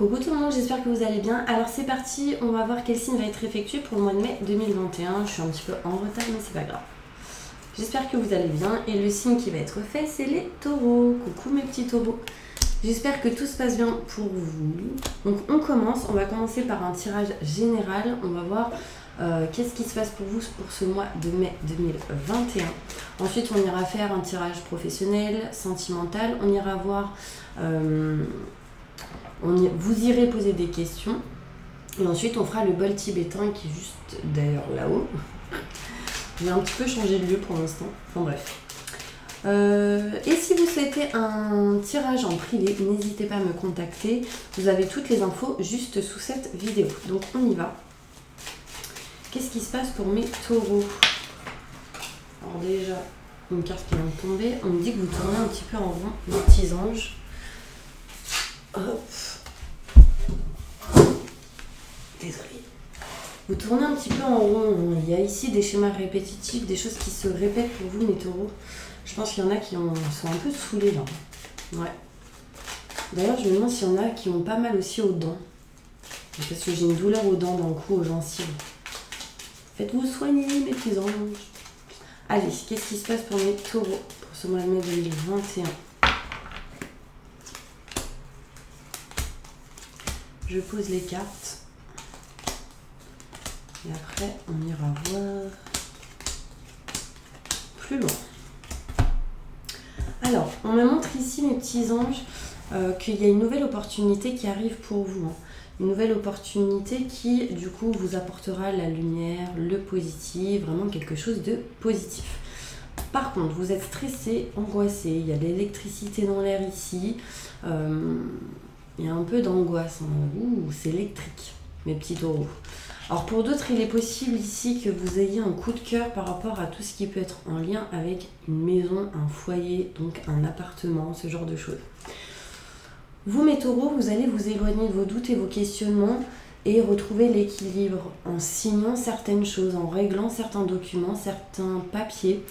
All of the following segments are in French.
Coucou tout le monde, j'espère que vous allez bien. Alors c'est parti, on va voir quel signe va être effectué pour le mois de mai 2021. Je suis un petit peu en retard mais c'est pas grave. J'espère que vous allez bien et le signe qui va être fait c'est les taureaux. Coucou mes petits taureaux. J'espère que tout se passe bien pour vous. Donc on va commencer par un tirage général. On va voir qu'est-ce qui se passe pour vous pour ce mois de mai 2021. Ensuite on ira faire un tirage professionnel, sentimental. On ira voir... vous irez poser des questions et ensuite on fera le bol tibétain qui est juste d'ailleurs là-haut. J'ai un petit peu changé de lieu pour l'instant, enfin bref. Et si vous souhaitez un tirage en privé, n'hésitez pas à me contacter. Vous avez toutes les infos juste sous cette vidéo. Donc on y va. Qu'est-ce qui se passe pour mes taureaux? Alors déjà, une carte qui vient de tomber. On me dit que vous tournez un petit peu en rond, les petits anges. Hop. Désolée. Vous tournez un petit peu en rond. Il y a ici des schémas répétitifs, des choses qui se répètent pour vous, mes taureaux. Je pense qu'il y en a qui sont un peu saoulés là. Ouais. D'ailleurs, je me demande s'il y en a qui ont pas mal aussi aux dents. Parce que j'ai une douleur aux dents, dans le cou, aux gencives. Faites-vous soigner, mes petits anges. Allez, qu'est-ce qui se passe pour mes taureaux pour ce mois de mai 2021? Je pose les cartes. Et après, on ira voir plus loin. Alors, on me montre ici, mes petits anges, qu'il y a une nouvelle opportunité qui arrive pour vous. Hein. Une nouvelle opportunité qui, du coup, vous apportera la lumière, le positif, vraiment quelque chose de positif. Par contre, vous êtes stressé, angoissé, il y a de l'électricité dans l'air ici. Il y a un peu d'angoisse. Hein. Ouh, c'est électrique, mes petits taureaux. Alors pour d'autres, il est possible ici que vous ayez un coup de cœur par rapport à tout ce qui peut être en lien avec une maison, un foyer, donc un appartement, ce genre de choses. Vous, mes taureaux, vous allez vous éloigner de vos doutes et vos questionnements et retrouver l'équilibre en signant certaines choses, en réglant certains documents, certains papiers.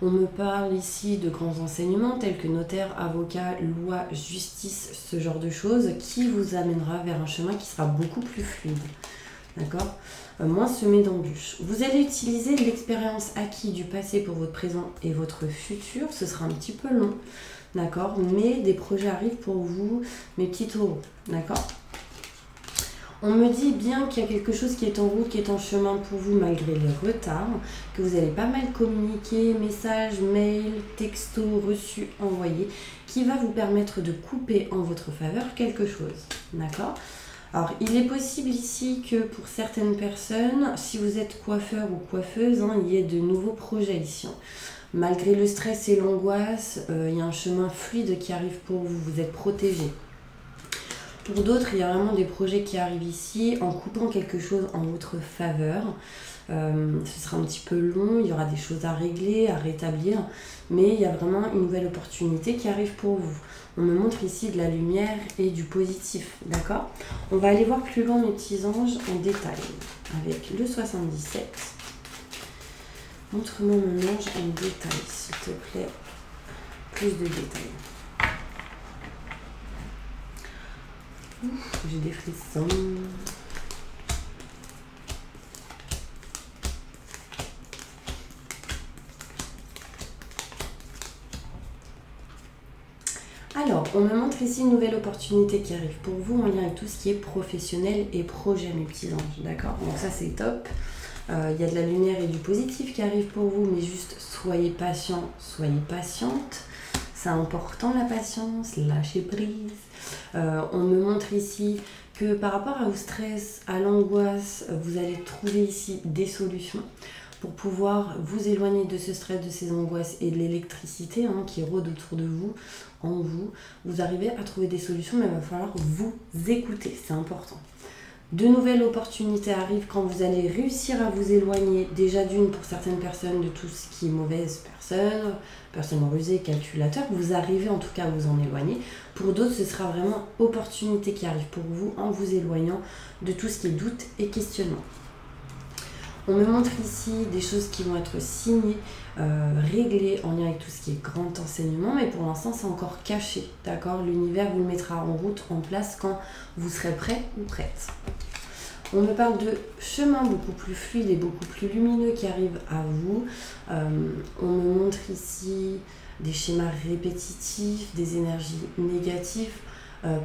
On me parle ici de grands enseignements tels que notaire, avocat, loi, justice, ce genre de choses qui vous amènera vers un chemin qui sera beaucoup plus fluide. D'accord, moins semé d'embûches. Vous allez utiliser l'expérience acquise du passé pour votre présent et votre futur. Ce sera un petit peu long, d'accord, mais des projets arrivent pour vous, mes petits taureaux, d'accord. On me dit bien qu'il y a quelque chose qui est en route, qui est en chemin pour vous malgré les retards, que vous allez pas mal communiquer, messages, mails, textos reçus, envoyés, qui va vous permettre de couper en votre faveur quelque chose, d'accord. Alors, il est possible ici que pour certaines personnes, si vous êtes coiffeur ou coiffeuse, hein, il y ait de nouveaux projets ici. Hein. Malgré le stress et l'angoisse, il y a un chemin fluide qui arrive pour vous, vous êtes protégé. Pour d'autres, il y a vraiment des projets qui arrivent ici en coupant quelque chose en votre faveur. Ce sera un petit peu long, il y aura des choses à régler, à rétablir, mais il y a vraiment une nouvelle opportunité qui arrive pour vous. On me montre ici de la lumière et du positif, d'accord? On va aller voir plus loin, mes petits anges, en détail, avec le 77. Montre-moi mon ange en détail, s'il te plaît. Plus de détails. J'ai des frissons. Alors, on me montre ici une nouvelle opportunité qui arrive pour vous en lien avec tout ce qui est professionnel et projet, mes petits anges, d'accord? Donc ça, c'est top. Il y a de la lumière et du positif qui arrive pour vous, mais juste soyez patient, soyez patiente. C'est important, la patience, lâcher prise. On me montre ici que par rapport au stress, à l'angoisse, vous allez trouver ici des solutions pour pouvoir vous éloigner de ce stress, de ces angoisses et de l'électricité hein, qui rôde autour de vous, en vous. Vous arrivez à trouver des solutions, mais il va falloir vous écouter, c'est important. De nouvelles opportunités arrivent quand vous allez réussir à vous éloigner, déjà d'une pour certaines personnes, de tout ce qui est mauvaise personne rusée, calculateur. Vous arrivez en tout cas à vous en éloigner. Pour d'autres, ce sera vraiment opportunité qui arrive pour vous en vous éloignant de tout ce qui est doute et questionnement. On me montre ici des choses qui vont être signées, réglées en lien avec tout ce qui est grand enseignement, mais pour l'instant c'est encore caché, d'accord? L'univers vous le mettra en route, en place quand vous serez prêt ou prête. On me parle de chemins beaucoup plus fluides et beaucoup plus lumineux qui arrivent à vous. On me montre ici des schémas répétitifs, des énergies négatives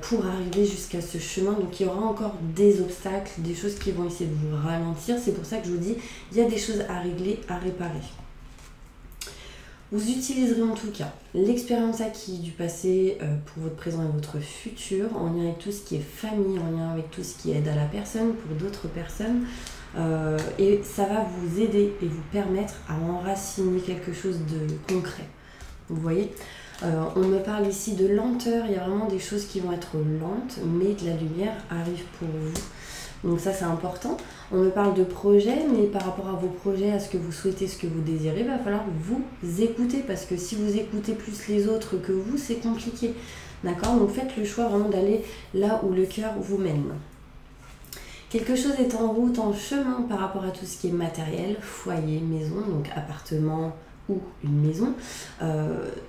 pour arriver jusqu'à ce chemin. Donc il y aura encore des obstacles, des choses qui vont essayer de vous ralentir. C'est pour ça que je vous dis, il y a des choses à régler, à réparer. Vous utiliserez en tout cas l'expérience acquise du passé pour votre présent et votre futur, en lien avec tout ce qui est famille, en lien avec tout ce qui aide à la personne, pour d'autres personnes. Et ça va vous aider et vous permettre à enraciner quelque chose de concret. Vous voyez, on me parle ici de lenteur, il y a vraiment des choses qui vont être lentes, mais de la lumière arrive pour vous. Donc ça c'est important. On me parle de projets, mais par rapport à vos projets, à ce que vous souhaitez, ce que vous désirez, il va falloir vous écouter, parce que si vous écoutez plus les autres que vous, c'est compliqué. D'accord? Donc faites le choix vraiment d'aller là où le cœur vous mène. Quelque chose est en route, en chemin par rapport à tout ce qui est matériel, foyer, maison, donc appartement ou une maison.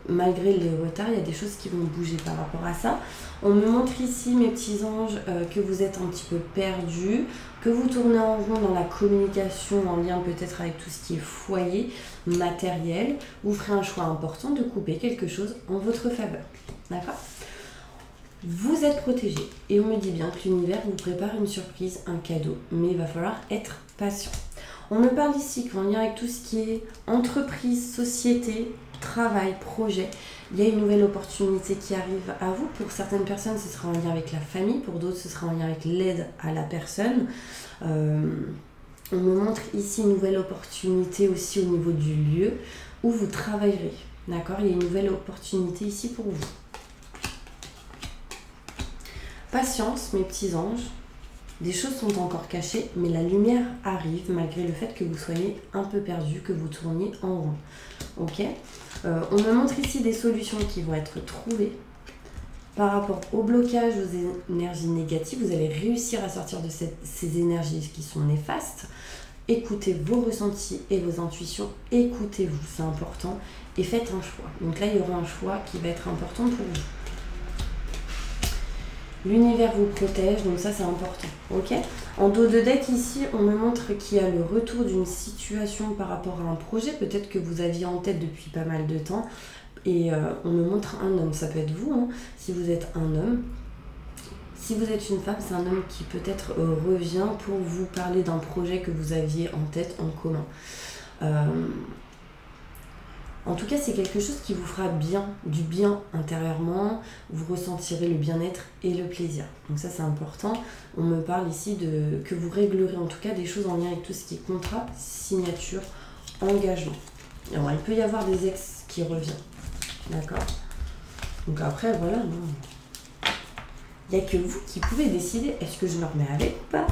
Malgré les retards, il y a des choses qui vont bouger par rapport à ça. On me montre ici, mes petits anges, que vous êtes un petit peu perdus, que vous tournez en rond dans la communication, en lien peut-être avec tout ce qui est foyer, matériel. Vous ferez un choix important de couper quelque chose en votre faveur. D'accord ? Vous êtes protégé et on me dit bien que l'univers vous prépare une surprise, un cadeau, mais il va falloir être patient. On me parle ici qu'en lien avec tout ce qui est entreprise, société, travail, projet, il y a une nouvelle opportunité qui arrive à vous. Pour certaines personnes, ce sera en lien avec la famille, pour d'autres, ce sera en lien avec l'aide à la personne. On me montre ici une nouvelle opportunité aussi au niveau du lieu où vous travaillerez. D'accord ? Il y a une nouvelle opportunité ici pour vous. Patience, mes petits anges. Des choses sont encore cachées, mais la lumière arrive malgré le fait que vous soyez un peu perdu, que vous tourniez en rond. Ok ? On me montre ici des solutions qui vont être trouvées. Par rapport au blocage, aux énergies négatives, vous allez réussir à sortir de ces énergies qui sont néfastes. Écoutez vos ressentis et vos intuitions. Écoutez-vous, c'est important. Et faites un choix. Donc là, il y aura un choix qui va être important pour vous. L'univers vous protège, donc ça c'est important, ok? En dos de deck ici, on me montre qu'il y a le retour d'une situation par rapport à un projet, peut-être que vous aviez en tête depuis pas mal de temps, et on me montre un homme, ça peut être vous, hein, si vous êtes un homme. Si vous êtes une femme, c'est un homme qui peut-être revient pour vous parler d'un projet que vous aviez en tête, en commun. En tout cas, c'est quelque chose qui vous fera du bien intérieurement, vous ressentirez le bien-être et le plaisir. Donc ça, c'est important. On me parle ici que vous réglerez en tout cas des choses en lien avec tout ce qui est contrat, signature, engagement. Alors, il peut y avoir des ex qui reviennent. D'accord ? Donc après, voilà, non. Il n'y a que vous qui pouvez décider, est-ce que je me remets avec ou pas ?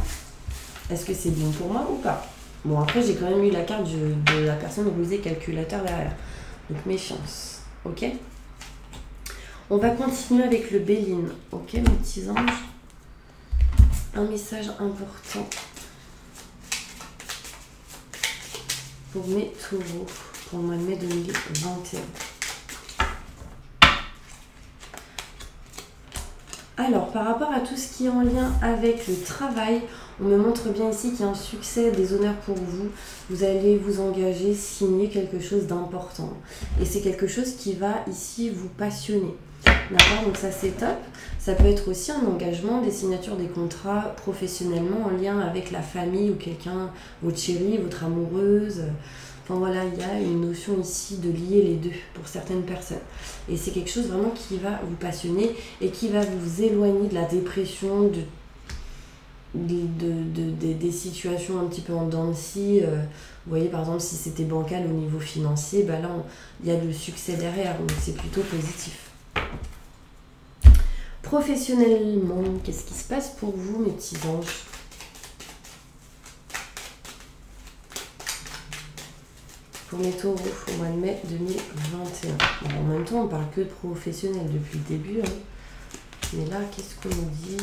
Est-ce que c'est bon pour moi ou pas ? Bon, après, j'ai quand même eu la carte de la personne rusée calculateur derrière. Donc méfiance, ok? On va continuer avec le Béline, ok mes petits anges? Un message important pour mes taureaux pour le mois de mai 2021. Alors, par rapport à tout ce qui est en lien avec le travail, on me montre bien ici qu'il y a un succès, des honneurs pour vous. Vous allez vous engager, signer quelque chose d'important. Et c'est quelque chose qui va ici vous passionner. D'accord? Donc ça c'est top. Ça peut être aussi un engagement, des signatures, des contrats professionnellement en lien avec la famille ou quelqu'un, votre chérie, votre amoureuse. Enfin voilà, il y a une notion ici de lier les deux pour certaines personnes. Et c'est quelque chose vraiment qui va vous passionner et qui va vous éloigner de la dépression, des situations un petit peu en dents de scie. Vous voyez, par exemple, si c'était bancal au niveau financier, bah là, il y a le succès derrière, donc c'est plutôt positif. Professionnellement, qu'est-ce qui se passe pour vous, mes petits anges ? Pour mes taureaux au mois de mai 2021. Bon, en même temps, on parle que de professionnels depuis le début. Hein. Mais là, qu'est-ce qu'on nous dit ?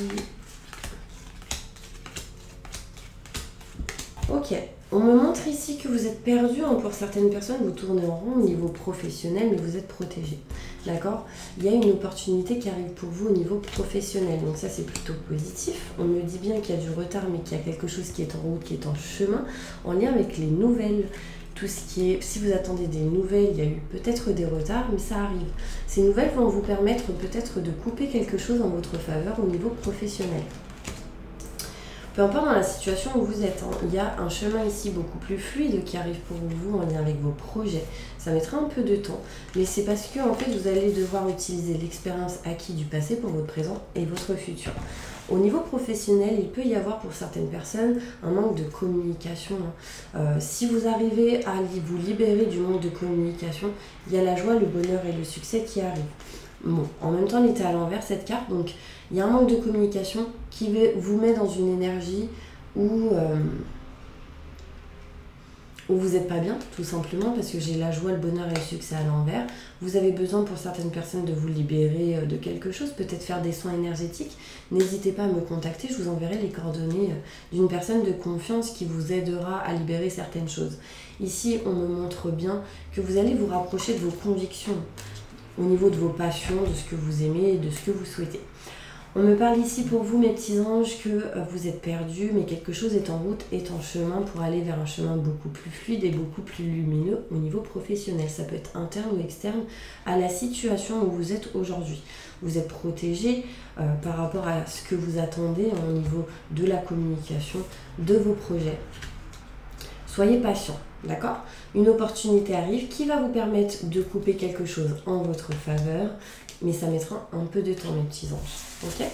Ok. Ok, on me montre ici que vous êtes perdu, hein, pour certaines personnes, vous tournez en rond au niveau professionnel, mais vous êtes protégé. D'accord? Il y a une opportunité qui arrive pour vous au niveau professionnel, donc ça c'est plutôt positif. On me dit bien qu'il y a du retard, mais qu'il y a quelque chose qui est en route, qui est en chemin, en lien avec les nouvelles. Tout ce qui est, si vous attendez des nouvelles, il y a eu peut-être des retards, mais ça arrive. Ces nouvelles vont vous permettre peut-être de couper quelque chose en votre faveur au niveau professionnel. Peu importe dans la situation où vous êtes, hein, il y a un chemin ici beaucoup plus fluide qui arrive pour vous en lien avec vos projets. Ça mettra un peu de temps, mais c'est parce que en fait, vous allez devoir utiliser l'expérience acquise du passé pour votre présent et votre futur. Au niveau professionnel, il peut y avoir pour certaines personnes un manque de communication. Si vous arrivez à vous libérer du manque de communication, il y a la joie, le bonheur et le succès qui arrivent. Bon, en même temps, elle était à l'envers cette carte, donc il y a un manque de communication qui vous met dans une énergie où vous n'êtes pas bien, tout simplement, parce que j'ai la joie, le bonheur et le succès à l'envers. Vous avez besoin pour certaines personnes de vous libérer de quelque chose, peut-être faire des soins énergétiques. N'hésitez pas à me contacter, je vous enverrai les coordonnées d'une personne de confiance qui vous aidera à libérer certaines choses. Ici, on me montre bien que vous allez vous rapprocher de vos convictions, au niveau de vos passions, de ce que vous aimez et de ce que vous souhaitez. On me parle ici pour vous, mes petits anges, que vous êtes perdus, mais quelque chose est en route, est en chemin pour aller vers un chemin beaucoup plus fluide et beaucoup plus lumineux au niveau professionnel. Ça peut être interne ou externe à la situation où vous êtes aujourd'hui. Vous êtes protégé par rapport à ce que vous attendez au niveau de la communication, de vos projets. Soyez patient, d'accord? Une opportunité arrive qui va vous permettre de couper quelque chose en votre faveur, mais ça mettra un peu de temps, mes petits anges, ok?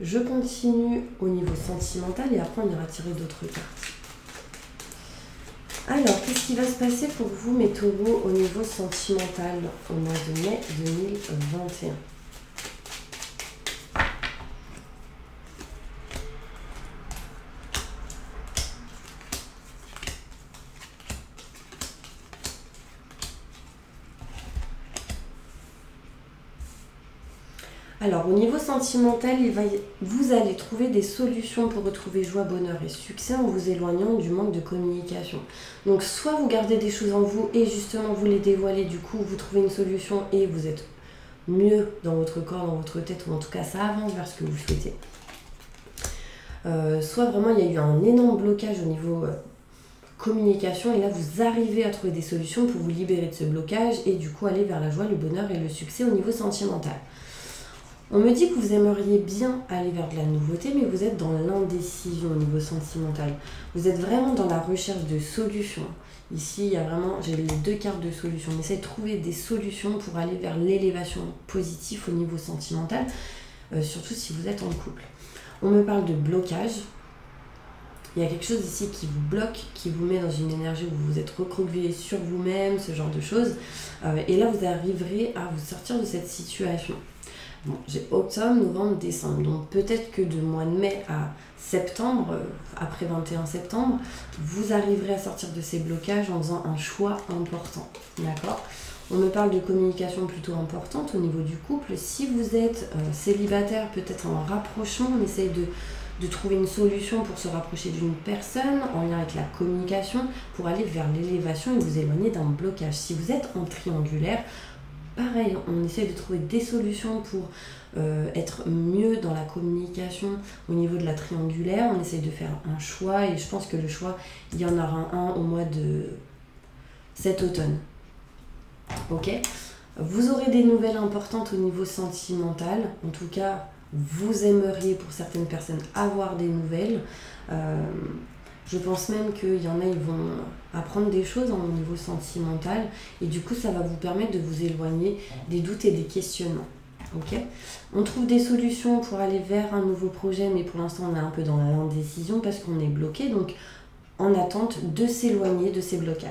Je continue au niveau sentimental et après on ira tirer d'autres cartes. Alors, qu'est-ce qui va se passer pour vous, mes taureaux, au niveau sentimental au mois de mai 2021? Alors, au niveau sentimental, vous allez trouver des solutions pour retrouver joie, bonheur et succès en vous éloignant du manque de communication. Donc, soit vous gardez des choses en vous et justement vous les dévoilez, du coup vous trouvez une solution et vous êtes mieux dans votre corps, dans votre tête, ou en tout cas ça avance vers ce que vous souhaitez. Soit vraiment il y a eu un énorme blocage au niveau communication et là vous arrivez à trouver des solutions pour vous libérer de ce blocage et du coup aller vers la joie, le bonheur et le succès au niveau sentimental. On me dit que vous aimeriez bien aller vers de la nouveauté, mais vous êtes dans l'indécision au niveau sentimental. Vous êtes vraiment dans la recherche de solutions. Ici, il y a vraiment, j'ai les deux cartes de solutions. On essaie de trouver des solutions pour aller vers l'élévation positive au niveau sentimental, surtout si vous êtes en couple. On me parle de blocage. Il y a quelque chose ici qui vous bloque, qui vous met dans une énergie où vous êtes recroquevillé sur vous-même, ce genre de choses. Et là, vous arriverez à vous sortir de cette situation. Bon, j'ai octobre, novembre, décembre. Donc peut-être que de mois de mai à septembre, après 21 septembre, vous arriverez à sortir de ces blocages en faisant un choix important. D'accord ? On me parle de communication plutôt importante au niveau du couple. Si vous êtes célibataire, peut-être en rapprochement, on essaye de trouver une solution pour se rapprocher d'une personne en lien avec la communication pour aller vers l'élévation et vous éloigner d'un blocage. Si vous êtes en triangulaire, pareil, on essaie de trouver des solutions pour être mieux dans la communication au niveau de la triangulaire. On essaie de faire un choix et je pense que le choix, il y en aura un au mois de cet automne. Ok ? Vous aurez des nouvelles importantes au niveau sentimental. En tout cas, vous aimeriez pour certaines personnes avoir des nouvelles. Je pense même qu'il y en a, ils vont apprendre des choses au niveau sentimental et du coup ça va vous permettre de vous éloigner des doutes et des questionnements. Ok ? On trouve des solutions pour aller vers un nouveau projet, mais pour l'instant on est un peu dans l'indécision parce qu'on est bloqué, donc en attente de s'éloigner de ces blocages.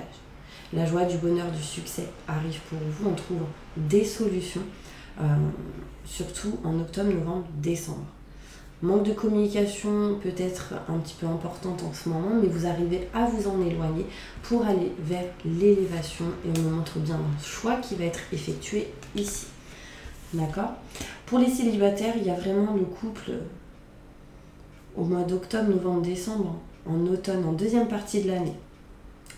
La joie, du bonheur, du succès arrive pour vous, on trouve des solutions, surtout en octobre, novembre, décembre. Manque de communication peut être un petit peu importante en ce moment, mais vous arrivez à vous en éloigner pour aller vers l'élévation et on me montre bien un choix qui va être effectué ici. D'accord ? Pour les célibataires, il y a vraiment le couple au mois d'octobre, novembre, décembre, en automne, en deuxième partie de l'année.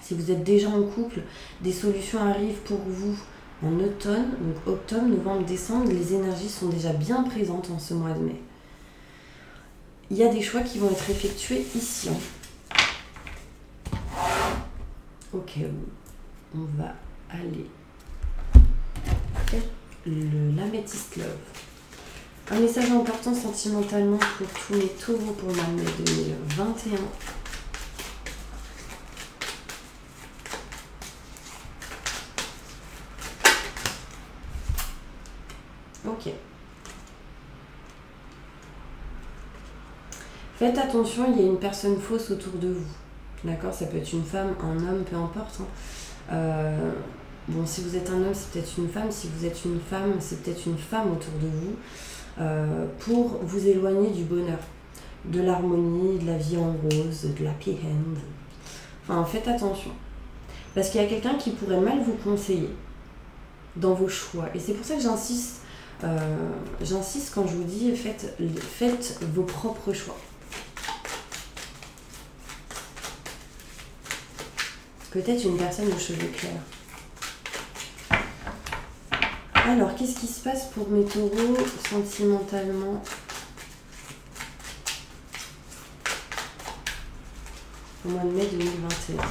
Si vous êtes déjà en couple, des solutions arrivent pour vous en automne, donc octobre, novembre, décembre. Les énergies sont déjà bien présentes en ce mois de mai. Il y a des choix qui vont être effectués ici. Ok, on va aller faire l'améthyste love. Un message important sentimentalement pour tous mes taureaux pour le mois de mai 2021. Ok. Faites attention, il y a une personne fausse autour de vous. D'accord? Ça peut être une femme, un homme, peu importe. Bon, si vous êtes un homme, c'est peut-être une femme. Si vous êtes une femme, c'est peut-être une femme autour de vous. Pour vous éloigner du bonheur, de l'harmonie, de la vie en rose, de la happy end. Enfin, faites attention. Parce qu'il y a quelqu'un qui pourrait mal vous conseiller dans vos choix. Et c'est pour ça que j'insiste quand je vous dis faites vos propres choix. Peut-être une personne aux cheveux clairs. Alors, qu'est-ce qui se passe pour mes taureaux sentimentalement au mois de mai 2021?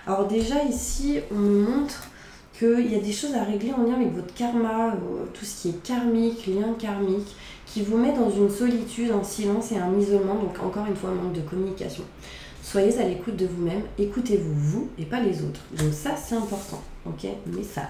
Alors déjà ici, on me montre qu'il y a des choses à régler en lien avec votre karma, tout ce qui est karmique, lien karmique, qui vous met dans une solitude, un silence et un isolement, donc encore une fois, un manque de communication. Soyez à l'écoute de vous-même, écoutez-vous, vous et pas les autres. Donc ça, c'est important, ok? Message.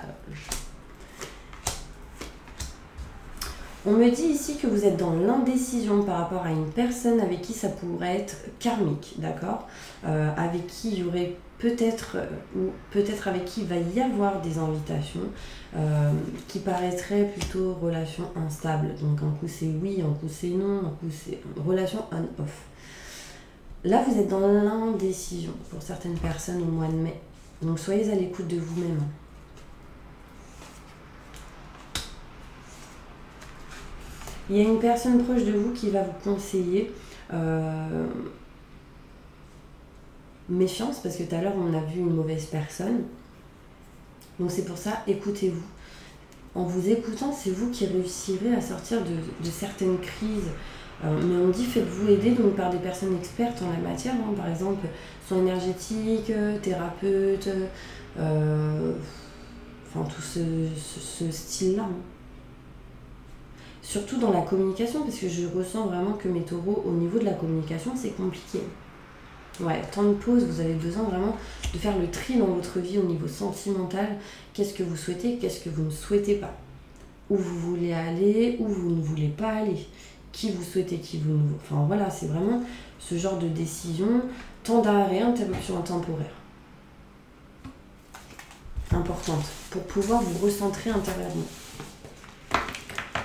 On me dit ici que vous êtes dans l'indécision par rapport à une personne avec qui ça pourrait être karmique, d'accord? Avec qui il y aurait peut-être, ou peut-être avec qui il va y avoir des invitations, qui paraîtraient plutôt relation instable. Donc un coup c'est oui, un coup c'est non, un coup c'est relation on-off. Là vous êtes dans l'indécision pour certaines personnes au mois de mai. Donc soyez à l'écoute de vous-même. Il y a une personne proche de vous qui va vous conseiller méfiance, parce que tout à l'heure on a vu une mauvaise personne. Donc c'est pour ça, écoutez-vous. En vous écoutant, c'est vous qui réussirez à sortir de certaines crises. Mais on dit faites-vous aider donc par des personnes expertes en la matière, hein, par exemple soins énergétiques, thérapeutes, enfin tout ce style-là. Hein. Surtout dans la communication, parce que je ressens vraiment que mes taureaux, au niveau de la communication, c'est compliqué. Ouais, temps de pause, vous avez besoin vraiment de faire le tri dans votre vie au niveau sentimental. Qu'est-ce que vous souhaitez, qu'est-ce que vous ne souhaitez pas? Où vous voulez aller, où vous ne voulez pas aller? Qui vous souhaitez, qui vous ne... Enfin voilà, c'est vraiment ce genre de décision. Temps d'arrêt, interruption temporaire. Importante, pour pouvoir vous recentrer intérieurement.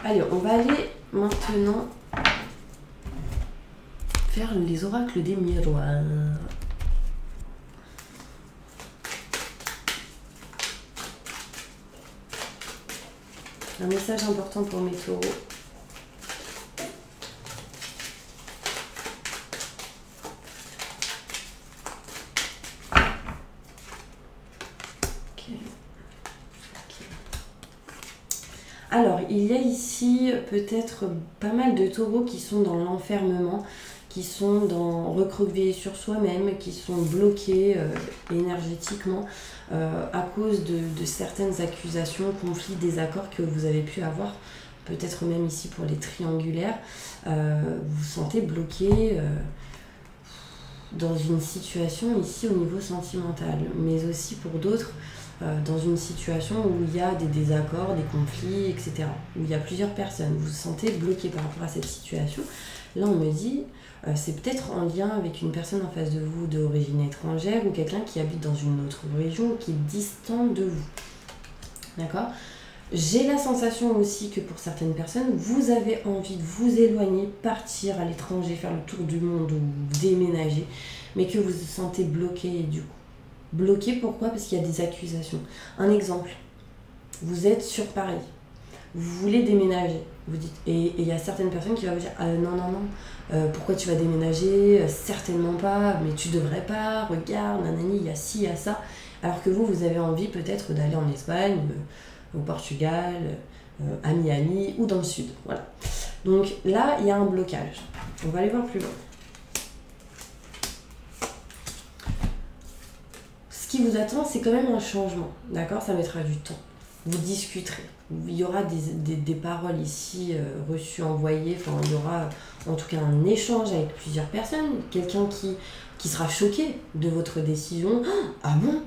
Allez, on va aller maintenant faire les oracles des miroirs. Un message important pour mes taureaux. Alors, il y a ici peut-être pas mal de taureaux qui sont dans l'enfermement, qui sont recroquevillés sur soi-même, qui sont bloqués énergétiquement à cause de certaines accusations, conflits, désaccords que vous avez pu avoir, peut-être même ici pour les triangulaires. Vous vous sentez bloqué dans une situation ici au niveau sentimental, mais aussi pour d'autres, dans une situation où il y a des désaccords, des conflits, etc. Où il y a plusieurs personnes. Vous vous sentez bloqué par rapport à cette situation. Là, on me dit, c'est peut-être en lien avec une personne en face de vous d'origine étrangère ou quelqu'un qui habite dans une autre région ou qui est distant de vous. D'accord ? J'ai la sensation aussi que pour certaines personnes, vous avez envie de vous éloigner, partir à l'étranger, faire le tour du monde ou déménager, mais que vous vous sentez bloqué du coup. Bloqué, pourquoi? Parce qu'il y a des accusations. Un exemple, vous êtes sur Paris. vous voulez déménager. Vous dites, et il y a certaines personnes qui vont vous dire non, non, non, pourquoi tu vas déménager? Certainement pas, mais tu devrais pas, regarde, nanani, il y a ci, il y a ça. Alors que vous avez envie peut-être d'aller en Espagne, au Portugal, à Miami ou dans le sud. Voilà. Donc là, il y a un blocage. On va aller voir plus loin. Ce qui vous attend, c'est quand même un changement. D'accord? Ça mettra du temps. Vous discuterez. Il y aura des paroles ici reçues, envoyées. Enfin, il y aura en tout cas un échange avec plusieurs personnes. Quelqu'un qui sera choqué de votre décision. Ah bon?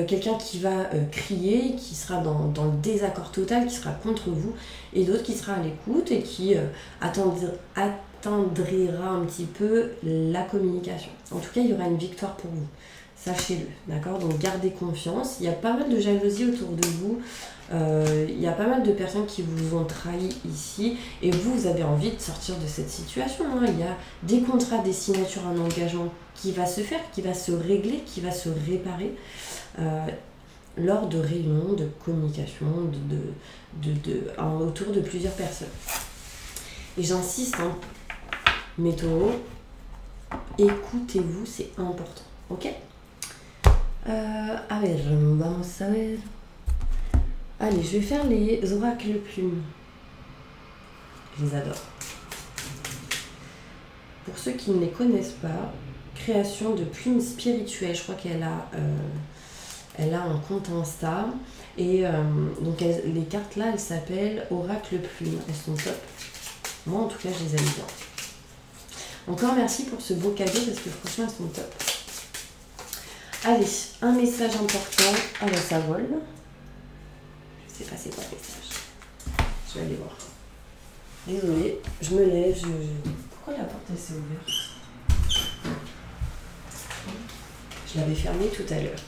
Quelqu'un qui va crier, qui sera dans le désaccord total, qui sera contre vous, et d'autres qui sera à l'écoute et qui attendrira un petit peu la communication. En tout cas, il y aura une victoire pour vous. Sachez-le, d'accord? Donc gardez confiance. Il y a pas mal de jalousie autour de vous. Il y a pas mal de personnes qui vous ont trahi ici. Et vous avez envie de sortir de cette situation. Hein. Il y a des contrats, des signatures, un engagement qui va se faire, qui va se régler, qui va se réparer lors de réunions, de communication, autour de plusieurs personnes. Et j'insiste, hein, mes taureaux, écoutez-vous, c'est important. Ok? A ver, vamos a ver. Allez, je vais faire les oracles plumes. Je les adore. Pour ceux qui ne les connaissent pas, création de plumes spirituelles. Je crois qu'elle a un compte Insta. Et donc les cartes là, elles s'appellent Oracle Plume. Elles sont top. Moi en tout cas, je les aime bien. Encore merci pour ce beau cadeau parce que franchement, elles sont top. Allez, un message important. Ah ben ça vole. Je sais pas c'est quoi le message. Je vais aller voir. Désolée, je me lève. Pourquoi la porte elle s'est ouverte? Je l'avais fermée tout à l'heure.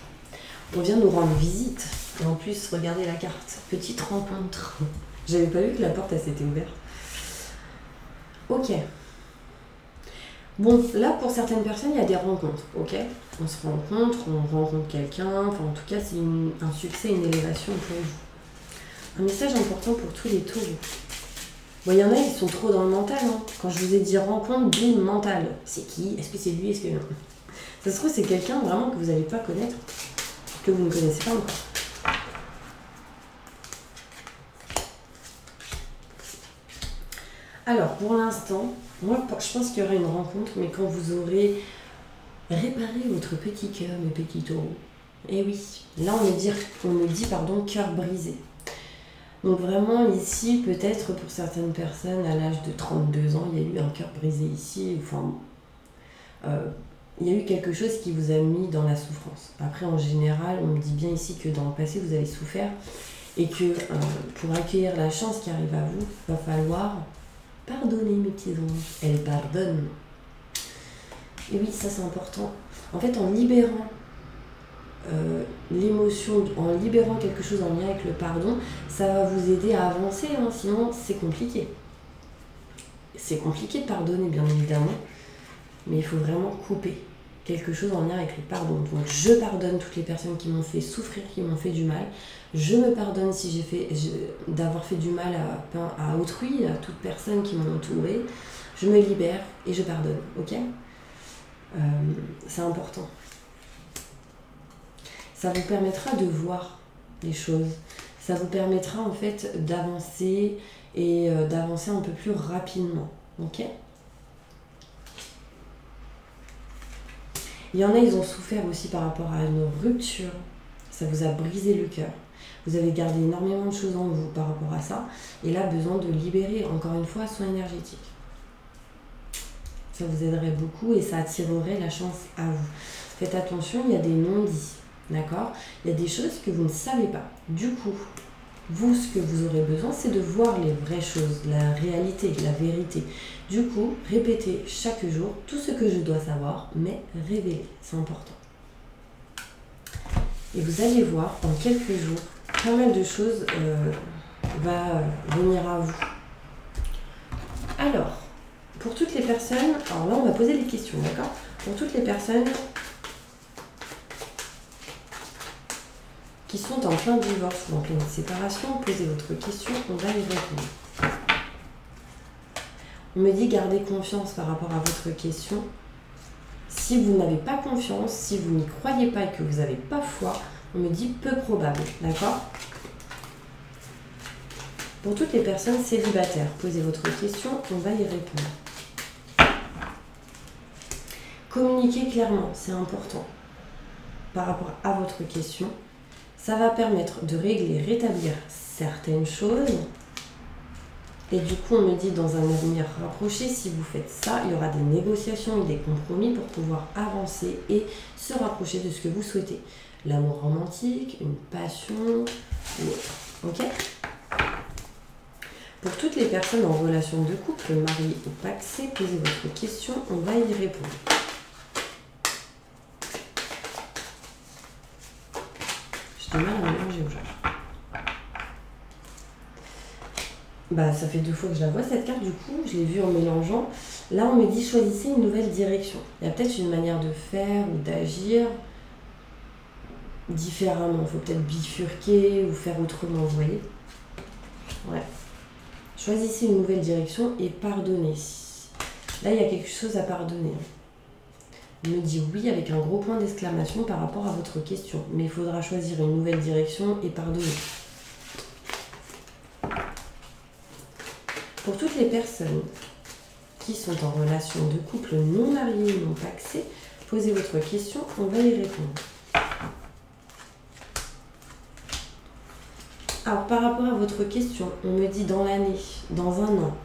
On vient nous rendre visite. Et en plus, regardez la carte. Petite rencontre. J'avais pas vu que la porte elle s'était ouverte. Ok. Bon, là, pour certaines personnes, il y a des rencontres, ok? On se rencontre, on rencontre quelqu'un, enfin, en tout cas, c'est un succès, une élévation pour vous. Un message important pour tous les taureaux. Bon, il y en a, ils sont trop dans le mental, hein. Quand je vous ai dit rencontre, bim, mental. C'est qui? Est-ce que c'est lui? Est-ce que non? Ça se trouve, c'est quelqu'un vraiment que vous n'allez pas connaître, que vous ne connaissez pas encore. Alors, pour l'instant, moi, je pense qu'il y aura une rencontre, mais quand vous aurez réparé votre petit cœur, mes petits taureaux. Et oui, là, on me dit, cœur brisé. Donc vraiment, ici, peut-être pour certaines personnes, à l'âge de 32 ans, il y a eu un cœur brisé ici. Enfin, il y a eu quelque chose qui vous a mis dans la souffrance. Après, en général, on me dit bien ici que dans le passé, vous avez souffert et que pour accueillir la chance qui arrive à vous, il va falloir pardonner, mes petits anges. Elle pardonne. Et oui, ça c'est important. En fait, en libérant l'émotion, en libérant quelque chose en lien avec le pardon, ça va vous aider à avancer, hein, sinon c'est compliqué. C'est compliqué de pardonner, bien évidemment, mais il faut vraiment couper quelque chose en lien avec le pardon. Donc je pardonne toutes les personnes qui m'ont fait souffrir, qui m'ont fait du mal. Je me pardonne si d'avoir fait du mal à autrui, à toute personne qui m'a entourée. Je me libère et je pardonne, ok? C'est important. Ça vous permettra de voir les choses. Ça vous permettra en fait d'avancer et d'avancer un peu plus rapidement, ok? Il y en a, ils ont souffert aussi par rapport à une rupture. Ça vous a brisé le cœur. Vous avez gardé énormément de choses en vous par rapport à ça. Et là, besoin de libérer, encore une fois, son énergétique. Ça vous aiderait beaucoup et ça attirerait la chance à vous. Faites attention, il y a des non-dits, d'accord? Il y a des choses que vous ne savez pas. Du coup, vous, ce que vous aurez besoin, c'est de voir les vraies choses, la réalité, la vérité. Du coup, répétez chaque jour tout ce que je dois savoir, mais révélez, c'est important. Et vous allez voir, en quelques jours, pas mal de choses va venir à vous. Alors, pour toutes les personnes, alors là on va poser des questions, d'accord? Pour toutes les personnes qui sont en plein divorce ou en pleine séparation, posez votre question, on va y répondre. On me dit gardez confiance par rapport à votre question. Si vous n'avez pas confiance, si vous n'y croyez pas et que vous n'avez pas foi, on me dit peu probable, d'accord? Pour toutes les personnes célibataires, posez votre question, on va y répondre. Communiquez clairement, c'est important. Par rapport à votre question, ça va permettre de régler, rétablir certaines choses. Et du coup, on me dit dans un avenir rapproché, si vous faites ça, il y aura des négociations et des compromis pour pouvoir avancer et se rapprocher de ce que vous souhaitez. L'amour romantique, une passion ou autre. Ok? Pour toutes les personnes en relation de couple, mariées ou pacsées, posez votre question, on va y répondre. J'ai du mal à mélanger aujourd'hui. Bah, ça fait 2 fois que je la vois cette carte, du coup, je l'ai vue en mélangeant. Là, on me dit choisissez une nouvelle direction. Il y a peut-être une manière de faire ou d'agir différemment. Il faut peut-être bifurquer ou faire autrement, vous voyez? Ouais. Choisissez une nouvelle direction et pardonnez. Là, il y a quelque chose à pardonner. On me dit oui avec un gros point d'exclamation par rapport à votre question. Mais il faudra choisir une nouvelle direction et pardonner. Pour toutes les personnes qui sont en relation de couple non mariés ou non pacsés, posez votre question, on va y répondre. Alors, par rapport à votre question, on me dit dans l'année, dans un an,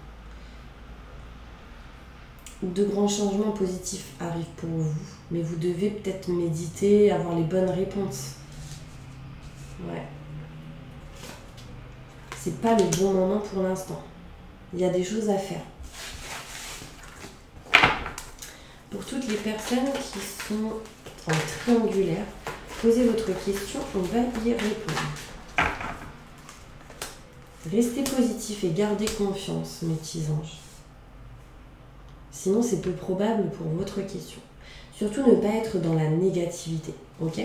de grands changements positifs arrivent pour vous, mais vous devez peut-être méditer, avoir les bonnes réponses. Ouais. C'est pas le bon moment pour l'instant. Il y a des choses à faire. Pour toutes les personnes qui sont en triangulaire, posez votre question, on va y répondre. Restez positif et gardez confiance, mes petits anges. Sinon, c'est peu probable pour votre question. Surtout, ne pas être dans la négativité, ok?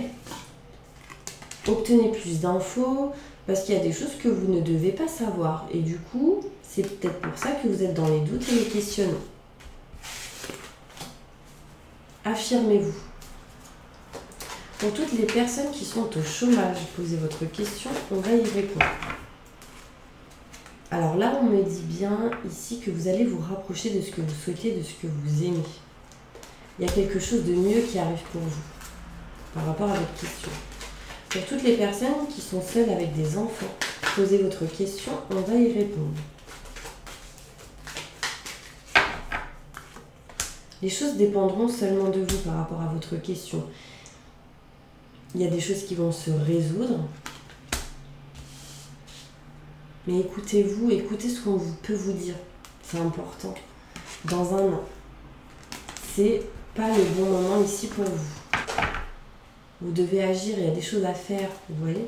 Obtenez plus d'infos, parce qu'il y a des choses que vous ne devez pas savoir. Et du coup, c'est peut-être pour ça que vous êtes dans les doutes et les questionnements. Affirmez-vous. Pour toutes les personnes qui sont au chômage, posez votre question, on va y répondre. Alors là, on me dit bien ici que vous allez vous rapprocher de ce que vous souhaitez, de ce que vous aimez. Il y a quelque chose de mieux qui arrive pour vous, par rapport à votre question. Pour toutes les personnes qui sont seules avec des enfants, posez votre question, on va y répondre. Les choses dépendront seulement de vous par rapport à votre question. Il y a des choses qui vont se résoudre. Mais écoutez-vous, écoutez ce qu'on peut vous dire. C'est important. Dans un an. C'est pas le bon moment ici pour vous. Vous devez agir, il y a des choses à faire, vous voyez.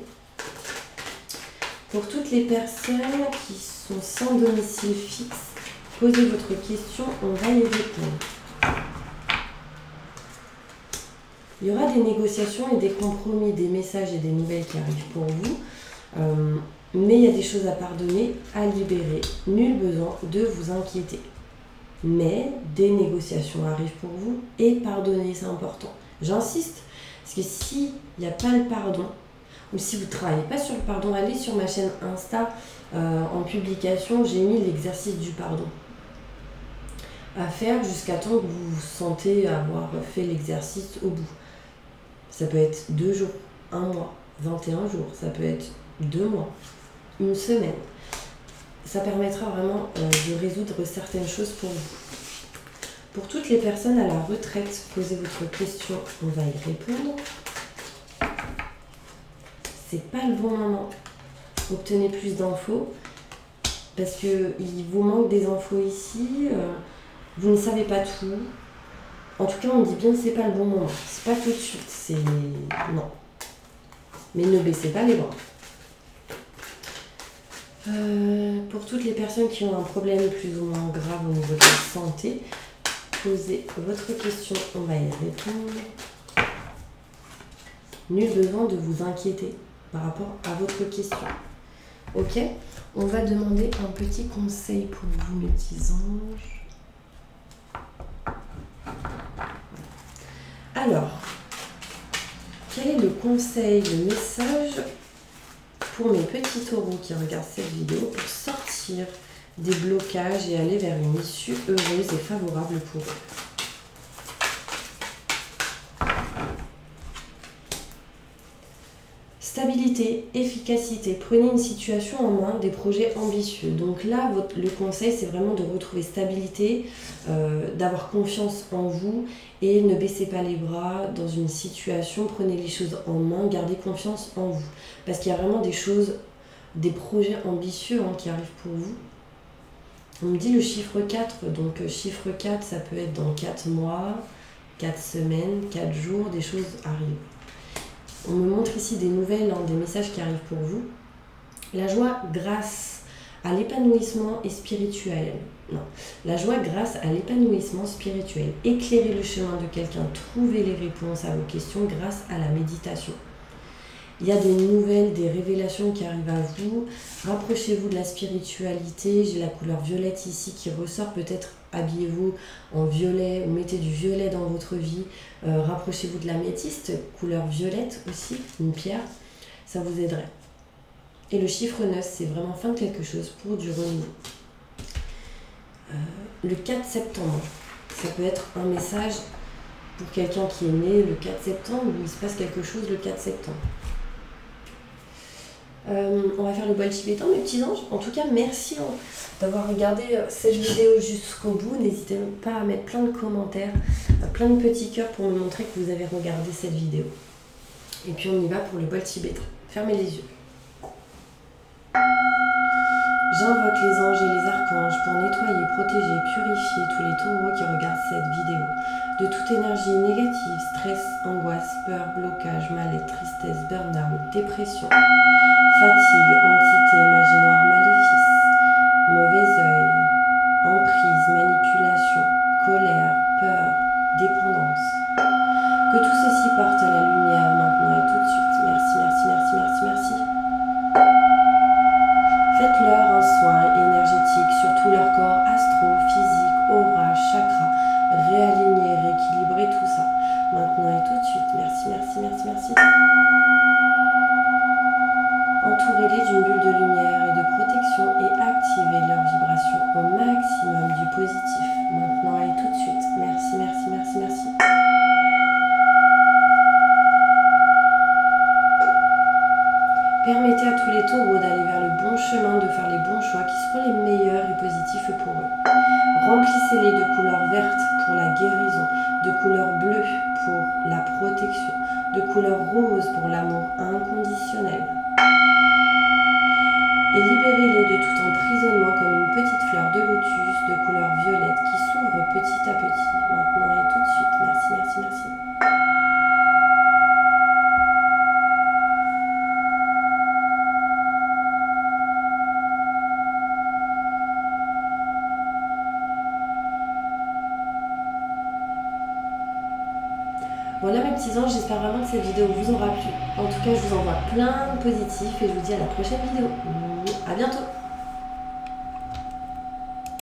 Pour toutes les personnes qui sont sans domicile fixe, posez votre question, on va y répondre. Il y aura des négociations et des compromis, des messages et des nouvelles qui arrivent pour vous. Mais il y a des choses à pardonner, à libérer. Nul besoin de vous inquiéter. Mais des négociations arrivent pour vous et pardonner, c'est important. J'insiste, parce que s'il n'y a pas le pardon, ou si vous ne travaillez pas sur le pardon, allez sur ma chaîne Insta, en publication, j'ai mis l'exercice du pardon à faire jusqu'à temps que vous vous sentez avoir fait l'exercice au bout. Ça peut être 2 jours, 1 mois, 21 jours, ça peut être 2 mois, 1 semaine. Ça permettra vraiment de résoudre certaines choses pour vous. Pour toutes les personnes à la retraite, posez votre question, on va y répondre. C'est pas le bon moment. Obtenez plus d'infos parce qu'il vous manque des infos ici. Vous ne savez pas tout. En tout cas, on dit bien que c'est pas le bon moment. C'est pas tout de suite. C'est non. Mais ne baissez pas les bras. Pour toutes les personnes qui ont un problème plus ou moins grave au niveau de la santé, posez votre question, on va y répondre. Nul besoin de vous inquiéter. par rapport à votre question. Ok? On va demander un petit conseil pour vous, mes petits anges. Alors, quel est le conseil, le message pour mes petits taureaux qui regardent cette vidéo pour sortir des blocages et aller vers une issue heureuse et favorable pour eux? Stabilité, efficacité, prenez une situation en main, des projets ambitieux. Donc là, le conseil, c'est vraiment de retrouver stabilité, d'avoir confiance en vous et ne baissez pas les bras dans une situation, prenez les choses en main, gardez confiance en vous. Parce qu'il y a vraiment des choses, des projets ambitieux qui arrivent pour vous. On me dit le chiffre 4, donc chiffre 4, ça peut être dans 4 mois, 4 semaines, 4 jours, des choses arrivent. On me montre ici des nouvelles, des messages qui arrivent pour vous. La joie grâce à l'épanouissement et spirituel. Non, la joie grâce à l'épanouissement spirituel. Éclairez le chemin de quelqu'un, trouvez les réponses à vos questions grâce à la méditation. Il y a des nouvelles, des révélations qui arrivent à vous. Rapprochez-vous de la spiritualité. J'ai la couleur violette ici qui ressort. Peut-être habillez-vous en violet ou mettez du violet dans votre vie. Rapprochez-vous de la métiste, couleur violette aussi, une pierre. Ça vous aiderait. Et le chiffre 9, c'est vraiment fin de quelque chose pour du renouveau. Le 4 septembre, ça peut être un message pour quelqu'un qui est né le 4 septembre ou il se passe quelque chose le 4 septembre. On va faire le bol tibétain, mes petits anges. En tout cas, merci d'avoir regardé cette vidéo jusqu'au bout. N'hésitez pas à mettre plein de commentaires, plein de petits cœurs pour me montrer que vous avez regardé cette vidéo. Et puis on y va pour le bol tibétain. Fermez les yeux. J'invoque les anges et les archanges pour nettoyer, protéger, purifier tous les taureaux qui regardent cette vidéo de toute énergie négative, stress, angoisse, peur, blocage, mal-être, tristesse, burn-out, dépression, fatigue, entité, magie noire, maléfice, mauvais œil, emprise, manipulation, colère, peur, dépendance. Que tout ceci parte à la lumière maintenant et tout de suite. Merci, merci, merci, merci, merci. Faites-leur un soin énergétique sur tout leur corps astro, physique, aura, chakra. Réaligner, rééquilibrer tout ça. Maintenant et tout de suite. Merci, merci, merci, merci. Entourez-les d'une bulle de lumière et de protection et activez leur vibration au maximum du positif. Maintenant et tout de suite. Merci, merci, merci, merci. Permettez à tous les taureaux d'aller vers le bon chemin, de faire les bons choix qui seront les meilleurs et positifs pour eux. Remplissez-les de couleur verte pour la guérison, de couleur bleue pour la protection, de couleur rose pour l'amour inconditionnel. Et libérez-les de tout emprisonnement comme une petite fleur de lotus de couleur violette qui s'ouvre petit à petit. Maintenant et tout de suite. Merci, merci, merci. Voilà mes petits anges, j'espère vraiment que cette vidéo vous aura plu. En tout cas, je vous envoie plein de positifs et je vous dis à la prochaine vidéo. À bientôt!